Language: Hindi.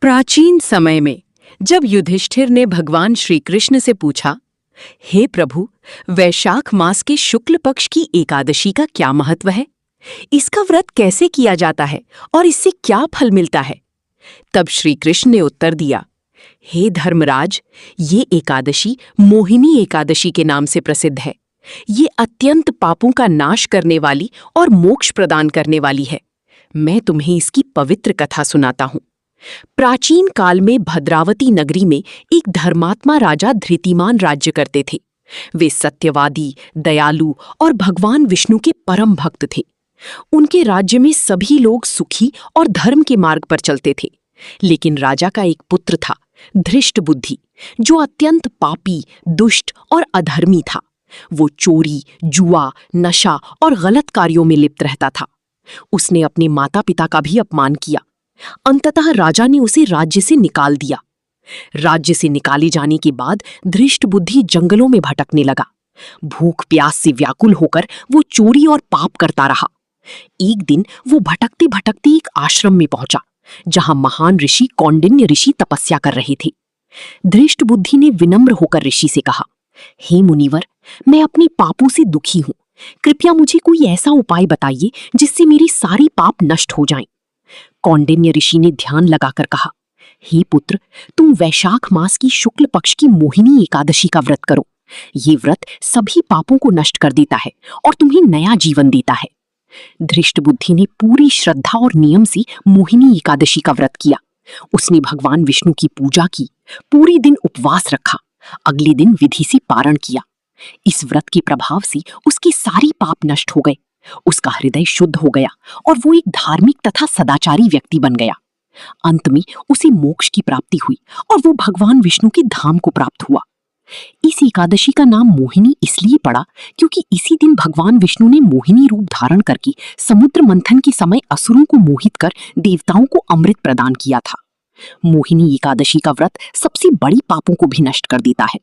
प्राचीन समय में जब युधिष्ठिर ने भगवान श्री कृष्ण से पूछा, हे प्रभु, वैशाख मास के शुक्ल पक्ष की एकादशी का क्या महत्व है? इसका व्रत कैसे किया जाता है और इससे क्या फल मिलता है? तब श्री कृष्ण ने उत्तर दिया, हे धर्मराज, ये एकादशी मोहिनी एकादशी के नाम से प्रसिद्ध है। ये अत्यंत पापों का नाश करने वाली और मोक्ष प्रदान करने वाली है। मैं तुम्हें इसकी पवित्र कथा सुनाता हूँ। प्राचीन काल में भद्रावती नगरी में एक धर्मात्मा राजा धृतिमान राज्य करते थे। वे सत्यवादी, दयालु और भगवान विष्णु के परम भक्त थे। उनके राज्य में सभी लोग सुखी और धर्म के मार्ग पर चलते थे। लेकिन राजा का एक पुत्र था, धृष्ट बुद्धि, जो अत्यंत पापी, दुष्ट और अधर्मी था। वो चोरी, जुआ, नशा और गलत कार्यों में लिप्त रहता था। उसने अपने माता पिता का भी अपमान किया। अंततः राजा ने उसे राज्य से निकाल दिया। राज्य से निकाले जाने के बाद धृष्ट बुद्धि जंगलों में भटकने लगा। भूख प्यास से व्याकुल होकर वो चोरी और पाप करता रहा। एक दिन वो भटकते भटकते एक आश्रम में पहुंचा, जहां महान ऋषि कौंडिन्य ऋषि तपस्या कर रहे थे। धृष्ट बुद्धि ने विनम्र होकर ऋषि से कहा, हे मुनिवर, मैं अपने पापों से दुखी हूं। कृपया मुझे कोई ऐसा उपाय बताइए जिससे मेरी सारी पाप नष्ट हो जाएं। कौंडिन्य ऋषि ने ध्यान लगाकर कहा, हे पुत्र, तुम वैशाख मास की शुक्ल पक्ष की मोहिनी एकादशी का व्रत करो। ये व्रत सभी पापों को नष्ट कर देता है और तुम्हें नया जीवन देता है। धृष्ट बुद्धि ने पूरी श्रद्धा और नियम से मोहिनी एकादशी का व्रत किया। उसने भगवान विष्णु की पूजा की, पूरे दिन उपवास रखा, अगले दिन विधि से पारण किया। इस व्रत के प्रभाव से उसके सारी पाप नष्ट हो गए। उसका हृदय शुद्ध हो गया और वो एक धार्मिक तथा सदाचारी व्यक्ति बन गया। अंत में उसे मोक्ष की प्राप्ति हुई और वो भगवान विष्णु के धाम को प्राप्त हुआ। इस एकादशी का नाम मोहिनी इसलिए पड़ा क्योंकि इसी दिन भगवान विष्णु ने मोहिनी रूप धारण करके समुद्र मंथन के समय असुरों को मोहित कर देवताओं को अमृत प्रदान किया था। मोहिनी एकादशी का व्रत सबसे बड़ी पापों को भी नष्ट कर देता है।